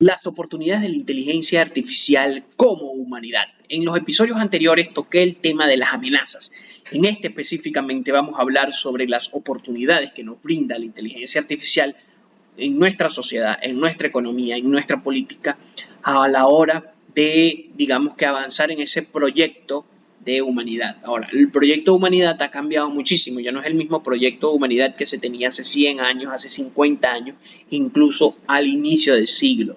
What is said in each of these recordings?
Las oportunidades de la inteligencia artificial como humanidad. En los episodios anteriores toqué el tema de las amenazas. En este específicamente vamos a hablar sobre las oportunidades que nos brinda la inteligencia artificial en nuestra sociedad, en nuestra economía, en nuestra política, a la hora de, digamos que avanzar en ese proyecto de humanidad. Ahora, el proyecto de humanidad ha cambiado muchísimo, ya no es el mismo proyecto de humanidad que se tenía hace 100 años, hace 50 años, incluso al inicio del siglo.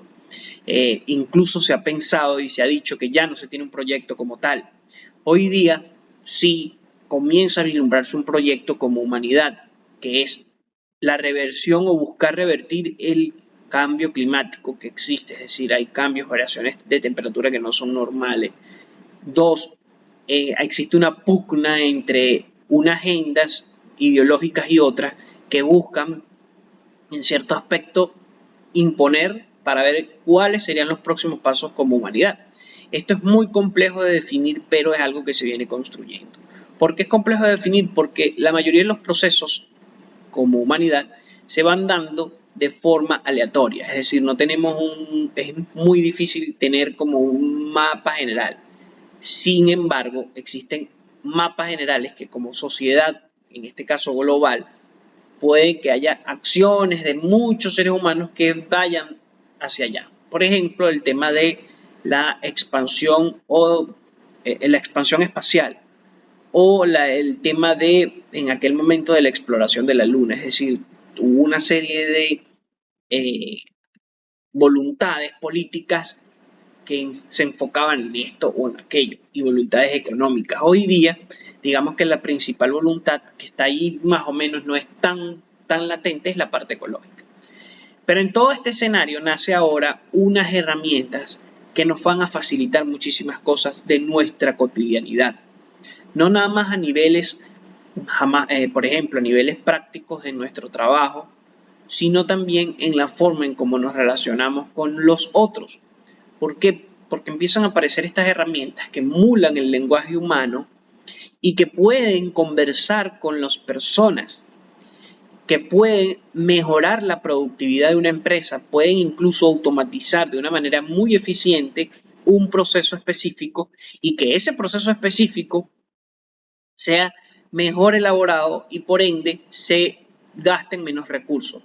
Incluso se ha pensado y se ha dicho que ya no se tiene un proyecto como tal. Hoy día sí comienza a vislumbrarse un proyecto como humanidad, que es la reversión o buscar revertir el cambio climático que existe, es decir, hay cambios, variaciones de temperatura que no son normales. Dos, existe una pugna entre unas agendas ideológicas y otras que buscan, en cierto aspecto, imponer para ver cuáles serían los próximos pasos como humanidad. Esto es muy complejo de definir, pero es algo que se viene construyendo. ¿Por qué es complejo de definir? Porque la mayoría de los procesos como humanidad se van dando de forma aleatoria, es decir, no tenemos es muy difícil tener como un mapa general. Sin embargo, existen mapas generales que como sociedad, en este caso global, puede que haya acciones de muchos seres humanos que vayan hacia allá. Por ejemplo, el tema de la expansión o la expansión espacial o el tema de, en aquel momento, de la exploración de la Luna. Es decir, hubo una serie de voluntades políticas que se enfocaban en esto o en aquello, y voluntades económicas. Hoy día, digamos que la principal voluntad que está ahí más o menos no es tan latente, es la parte ecológica. Pero en todo este escenario nace ahora unas herramientas que nos van a facilitar muchísimas cosas de nuestra cotidianidad. No nada más a niveles, por ejemplo, a niveles prácticos de nuestro trabajo, sino también en la forma en cómo nos relacionamos con los otros. ¿Por qué? Porque empiezan a aparecer estas herramientas que emulan el lenguaje humano y que pueden conversar con las personas, que pueden mejorar la productividad de una empresa, pueden incluso automatizar de una manera muy eficiente un proceso específico y que ese proceso específico sea mejor elaborado y por ende se gasten menos recursos.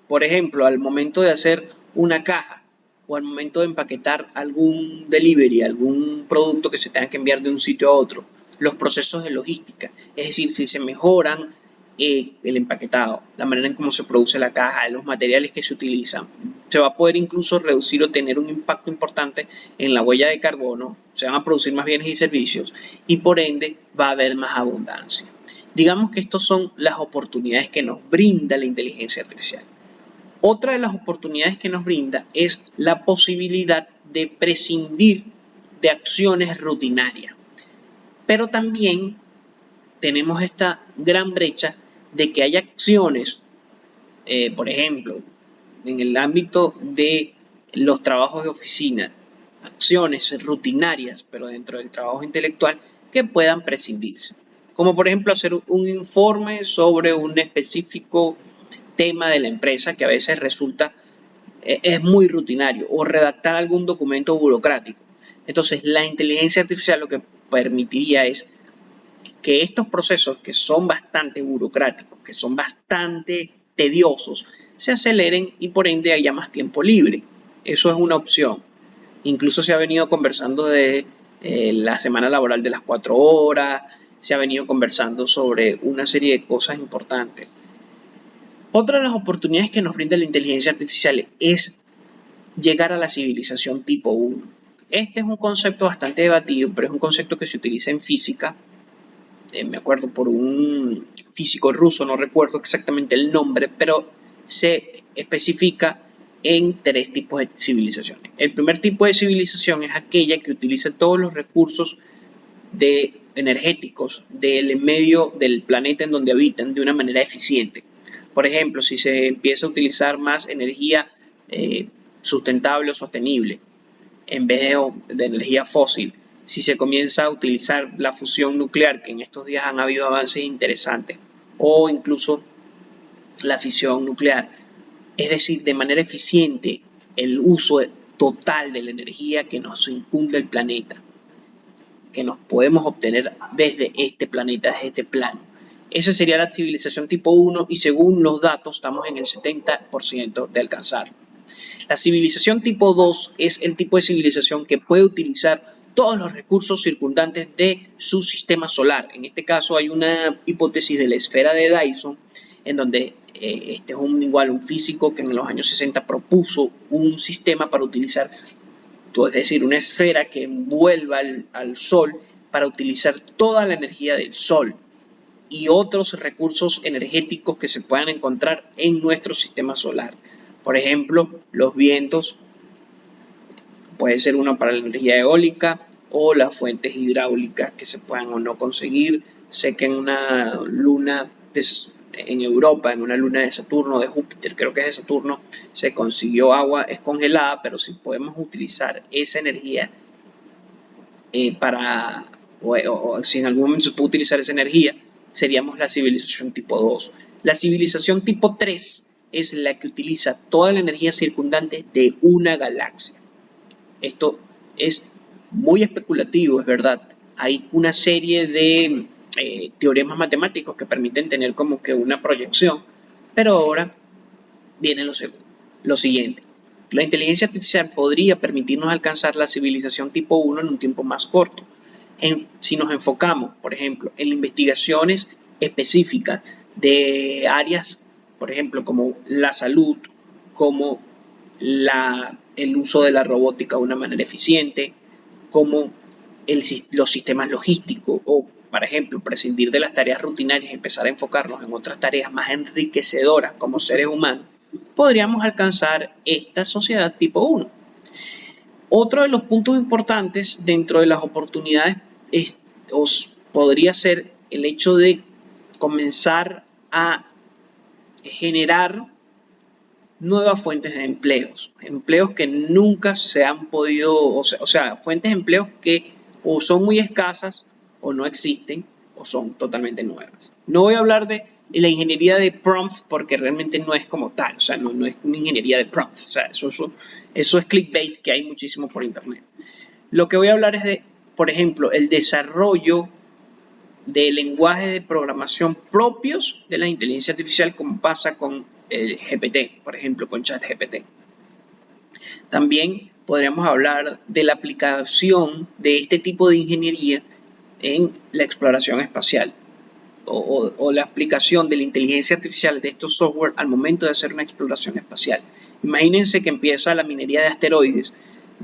Por ejemplo, al momento de hacer una caja o al momento de empaquetar algún delivery, algún producto que se tenga que enviar de un sitio a otro, los procesos de logística, es decir, si se mejoran el empaquetado, la manera en cómo se produce la caja, los materiales que se utilizan, se va a poder incluso reducir o tener un impacto importante en la huella de carbono, se van a producir más bienes y servicios y por ende va a haber más abundancia. Digamos que estas son las oportunidades que nos brinda la inteligencia artificial. Otra de las oportunidades que nos brinda es la posibilidad de prescindir de acciones rutinarias. Pero también tenemos esta gran brecha de que hay acciones, por ejemplo, en el ámbito de los trabajos de oficina, acciones rutinarias, pero dentro del trabajo intelectual, que puedan prescindirse. Como por ejemplo hacer un informe sobre un específico tema de la empresa que a veces resulta es muy rutinario, o redactar algún documento burocrático. Entonces, la inteligencia artificial lo que permitiría es que estos procesos que son bastante burocráticos, que son bastante tediosos, se aceleren y por ende haya más tiempo libre. Eso es una opción. Incluso se ha venido conversando de la semana laboral de las 4 horas, se ha venido conversando sobre una serie de cosas importantes. Otra de las oportunidades que nos brinda la inteligencia artificial es llegar a la civilización tipo 1. Este es un concepto bastante debatido, pero es un concepto que se utiliza en física. Me acuerdo por un físico ruso, no recuerdo exactamente el nombre, pero se especifica en 3 tipos de civilizaciones. El primer tipo de civilización es aquella que utiliza todos los recursos energéticos del medio del planeta en donde habitan de una manera eficiente. Por ejemplo, si se empieza a utilizar más energía sustentable o sostenible en vez de energía fósil, si se comienza a utilizar la fusión nuclear, que en estos días han habido avances interesantes, o incluso la fisión nuclear, es decir, de manera eficiente el uso total de la energía que nos infunde el planeta, que nos podemos obtener desde este planeta, desde este plano. Esa sería la civilización tipo 1 y según los datos estamos en el 70% de alcanzarlo. La civilización tipo 2 es el tipo de civilización que puede utilizar todos los recursos circundantes de su sistema solar. En este caso hay una hipótesis de la esfera de Dyson, en donde este es un físico que en los años 60 propuso un sistema para utilizar, es decir, una esfera que envuelva al Sol para utilizar toda la energía del Sol y otros recursos energéticos que se puedan encontrar en nuestro sistema solar. Por ejemplo, los vientos, puede ser uno para la energía eólica o las fuentes hidráulicas que se puedan o no conseguir. Sé que en una luna, pues, en Europa, en una luna de Saturno, de Júpiter, creo que es de Saturno, se consiguió agua, es congelada, pero si podemos utilizar esa energía o si en algún momento se puede utilizar esa energía, seríamos la civilización tipo 2. La civilización tipo 3 es la que utiliza toda la energía circundante de una galaxia. Esto es muy especulativo, es verdad. Hay una serie de teoremas matemáticos que permiten tener como que una proyección, pero ahora viene lo siguiente. La inteligencia artificial podría permitirnos alcanzar la civilización tipo 1 en un tiempo más corto. Si nos enfocamos, por ejemplo, en investigaciones específicas de áreas, por ejemplo, como la salud, como el uso de la robótica de una manera eficiente, como los sistemas logísticos o, por ejemplo, prescindir de las tareas rutinarias y empezar a enfocarnos en otras tareas más enriquecedoras como seres humanos, podríamos alcanzar esta sociedad tipo 1. Otro de los puntos importantes dentro de las oportunidades podría ser el hecho de comenzar a generar nuevas fuentes de empleos que nunca se han podido, o sea, fuentes de empleos que o son muy escasas o no existen o son totalmente nuevas. No voy a hablar de la ingeniería de prompts porque realmente no es como tal, o sea, no es una ingeniería de prompts, o sea, eso es clickbait que hay muchísimo por internet. Lo que voy a hablar es de, por ejemplo, el desarrollo de lenguajes de programación propios de la inteligencia artificial, como pasa con el GPT, por ejemplo, con ChatGPT. También podríamos hablar de la aplicación de este tipo de ingeniería en la exploración espacial o la aplicación de la inteligencia artificial de estos software al momento de hacer una exploración espacial. Imagínense que empieza la minería de asteroides,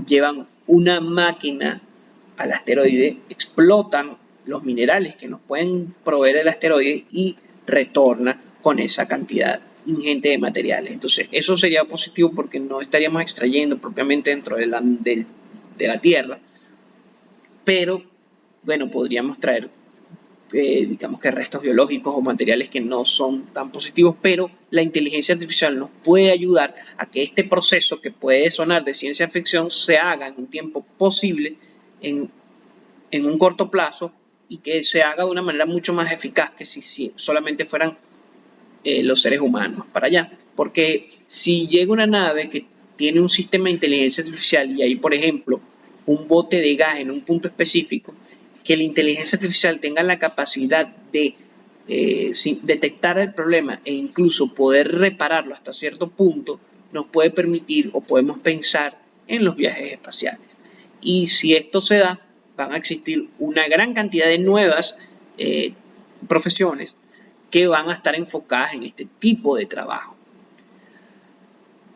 llevan una máquina al asteroide, explotan los minerales que nos pueden proveer el asteroide y retorna con esa cantidad ingente de materiales. Entonces, eso sería positivo porque no estaríamos extrayendo propiamente dentro de la Tierra, pero, bueno, podríamos traer, digamos que restos biológicos o materiales que no son tan positivos, pero la inteligencia artificial nos puede ayudar a que este proceso que puede sonar de ciencia ficción se haga en un tiempo posible, en un corto plazo, y que se haga de una manera mucho más eficaz que si solamente fueran los seres humanos para allá. Porque si llega una nave que tiene un sistema de inteligencia artificial y hay, por ejemplo, un bote de gas en un punto específico, que la inteligencia artificial tenga la capacidad de detectar el problema e incluso poder repararlo hasta cierto punto, nos puede permitir o podemos pensar en los viajes espaciales. Y si esto se da, van a existir una gran cantidad de nuevas profesiones que van a estar enfocadas en este tipo de trabajo.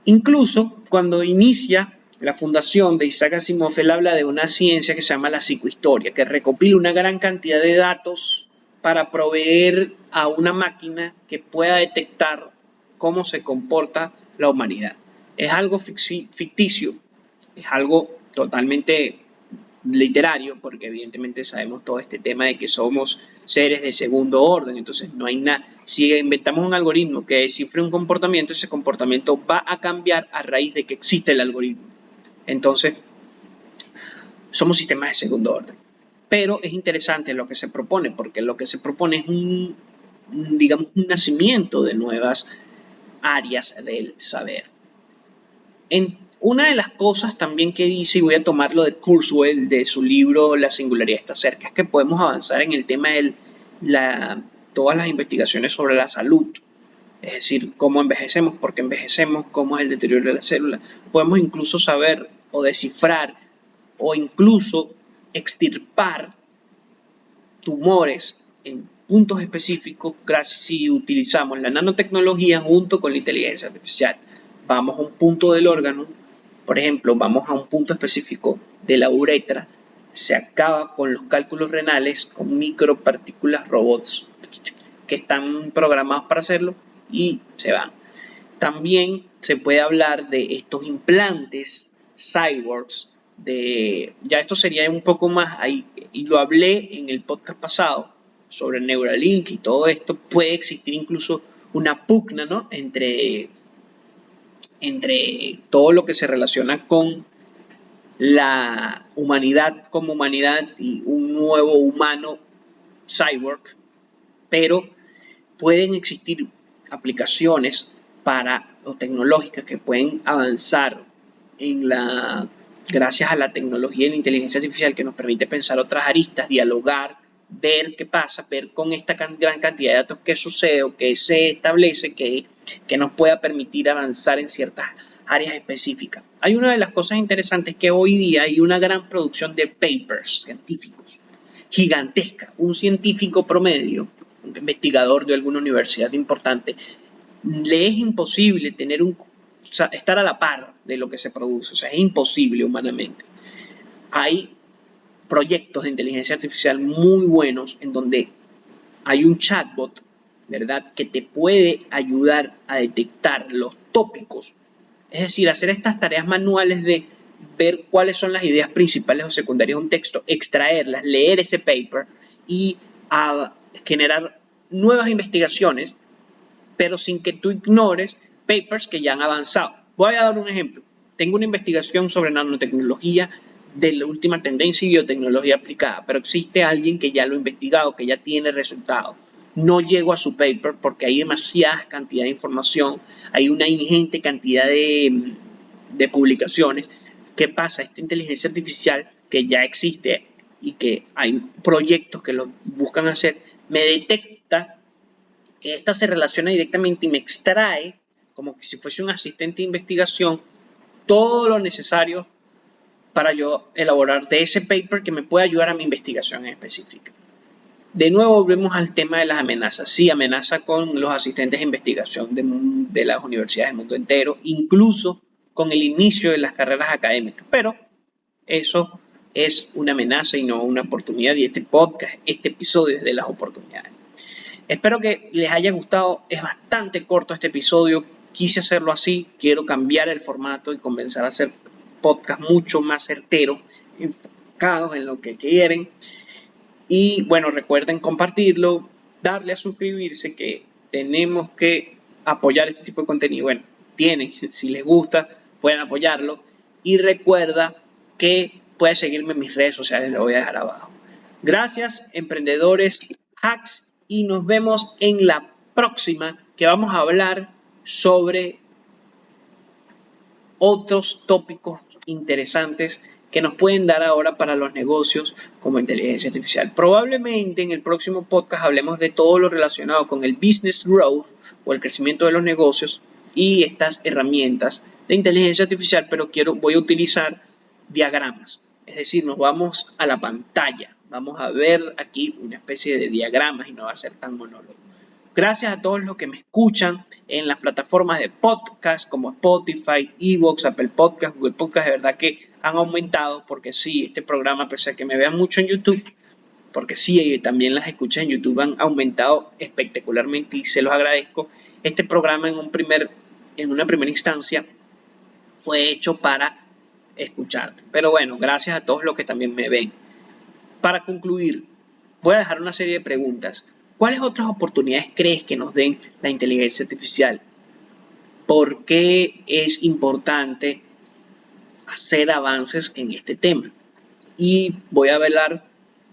Incluso cuando inicia la fundación de Isaac Asimov, él habla de una ciencia que se llama la psicohistoria, que recopila una gran cantidad de datos para proveer a una máquina que pueda detectar cómo se comporta la humanidad. Es algo ficticio, es algo totalmente literario, porque evidentemente sabemos todo este tema de que somos seres de segundo orden, entonces no hay nada. Si inventamos un algoritmo que descifre un comportamiento, ese comportamiento va a cambiar a raíz de que existe el algoritmo. Entonces, somos sistemas de segundo orden. Pero es interesante lo que se propone, porque lo que se propone es digamos, un nacimiento de nuevas áreas del saber. Una de las cosas también que dice, y voy a tomarlo de Kurzweil, de su libro La singularidad está cerca, es que podemos avanzar en el tema de todas las investigaciones sobre la salud. Es decir, cómo envejecemos, por qué envejecemos, cómo es el deterioro de la célula. Podemos incluso saber o descifrar o incluso extirpar tumores en puntos específicos gracias si utilizamos la nanotecnología junto con la inteligencia artificial. Vamos a un punto del órgano, por ejemplo, vamos a un punto específico de la uretra, se acaba con los cálculos renales con micropartículas robots que están programados para hacerlo y se van. También se puede hablar de estos implantes cyborgs, ya esto sería un poco más ahí, y lo hablé en el podcast pasado sobre Neuralink y todo esto. Puede existir incluso una pugna, ¿no?, entre todo lo que se relaciona con la humanidad como humanidad y un nuevo humano cyborg, pero pueden existir aplicaciones o tecnológicas que pueden avanzar gracias a la tecnología y la inteligencia artificial, que nos permite pensar otras aristas, dialogar, ver qué pasa, ver con esta gran cantidad de datos qué sucede o qué se establece, que nos pueda permitir avanzar en ciertas áreas específicas. Hay una de las cosas interesantes que hoy día hay una gran producción de papers científicos, gigantesca. Un científico promedio, un investigador de alguna universidad importante, le es imposible estar a la par de lo que se produce. O sea, es imposible humanamente. Hay proyectos de inteligencia artificial muy buenos en donde hay un chatbot, ¿verdad?, que te puede ayudar a detectar los tópicos. Es decir, hacer estas tareas manuales de ver cuáles son las ideas principales o secundarias de un texto, extraerlas, leer ese paper y a generar nuevas investigaciones, pero sin que tú ignores papers que ya han avanzado. Voy a dar un ejemplo. Tengo una investigación sobre nanotecnología de la última tendencia y biotecnología aplicada, pero existe alguien que ya lo ha investigado, que ya tiene resultados. No llego a su paper porque hay demasiada cantidad de información, hay una ingente cantidad de publicaciones. ¿Qué pasa? Esta inteligencia artificial que ya existe y que hay proyectos que lo buscan hacer, me detecta que esta se relaciona directamente y me extrae, como que si fuese un asistente de investigación, todo lo necesario para yo elaborar de ese paper que me puede ayudar a mi investigación en específica. De nuevo volvemos al tema de las amenazas. Sí, amenaza con los asistentes de investigación de las universidades del mundo entero, incluso con el inicio de las carreras académicas, pero eso es una amenaza y no una oportunidad, y este podcast, este episodio es de las oportunidades. Espero que les haya gustado. Es bastante corto este episodio. Quise hacerlo así. Quiero cambiar el formato y comenzar a hacer podcast mucho más certeros, enfocados en lo que quieren. Y bueno, recuerden compartirlo, darle a suscribirse, que tenemos que apoyar este tipo de contenido. Bueno, si les gusta, pueden apoyarlo. Y recuerda que puedes seguirme en mis redes sociales, lo voy a dejar abajo. Gracias, emprendedores hacks. Y nos vemos en la próxima, que vamos a hablar sobre otros tópicos interesantes que nos pueden dar ahora para los negocios como inteligencia artificial. Probablemente en el próximo podcast hablemos de todo lo relacionado con el business growth o el crecimiento de los negocios y estas herramientas de inteligencia artificial, pero voy a utilizar diagramas. Es decir, nos vamos a la pantalla. Vamos a ver aquí una especie de diagramas y no va a ser tan monólogo. Gracias a todos los que me escuchan en las plataformas de podcast como Spotify, Evox, Apple Podcast, Google Podcast. De verdad que han aumentado, porque sí, este programa, pese a que me vean mucho en YouTube, porque sí, también las escuchas en YouTube han aumentado espectacularmente y se los agradezco. Este programa en una primera instancia fue hecho para escuchar. Pero bueno, gracias a todos los que también me ven. Para concluir, voy a dejar una serie de preguntas. ¿Cuáles otras oportunidades crees que nos den la inteligencia artificial? ¿Por qué es importante hacer avances en este tema? Y voy a hablar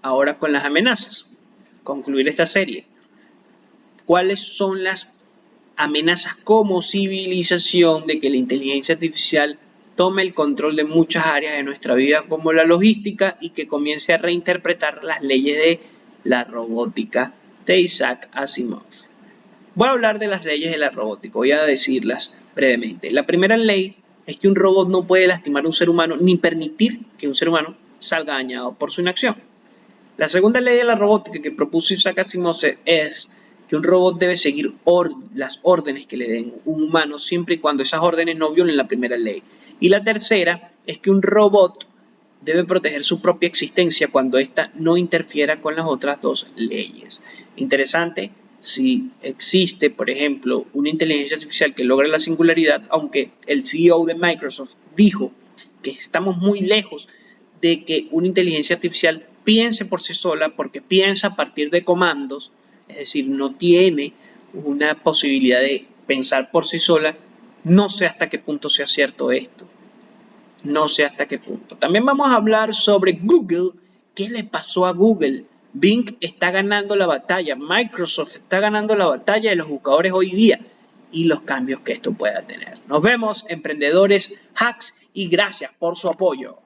ahora con las amenazas. Concluir esta serie. ¿Cuáles son las amenazas como civilización de que la inteligencia artificial tome el control de muchas áreas de nuestra vida como la logística y que comience a reinterpretar las leyes de la robótica de Isaac Asimov. Voy a hablar de las leyes de la robótica, voy a decirlas brevemente. La primera ley es que un robot no puede lastimar a un ser humano ni permitir que un ser humano salga dañado por su inacción. La segunda ley de la robótica que propuso Isaac Asimov es que un robot debe seguir las órdenes que le den un humano siempre y cuando esas órdenes no violen la primera ley. Y la tercera es que un robot debe proteger su propia existencia cuando ésta no interfiera con las otras dos leyes. Interesante, si existe, por ejemplo, una inteligencia artificial que logra la singularidad, aunque el CEO de Microsoft dijo que estamos muy lejos de que una inteligencia artificial piense por sí sola porque piensa a partir de comandos, es decir, no tiene una posibilidad de pensar por sí sola. No sé hasta qué punto sea cierto esto. No sé hasta qué punto. También vamos a hablar sobre Google. ¿Qué le pasó a Google? Bing está ganando la batalla. Microsoft está ganando la batalla de los buscadores hoy día y los cambios que esto pueda tener. Nos vemos, emprendedores, hacks, y gracias por su apoyo.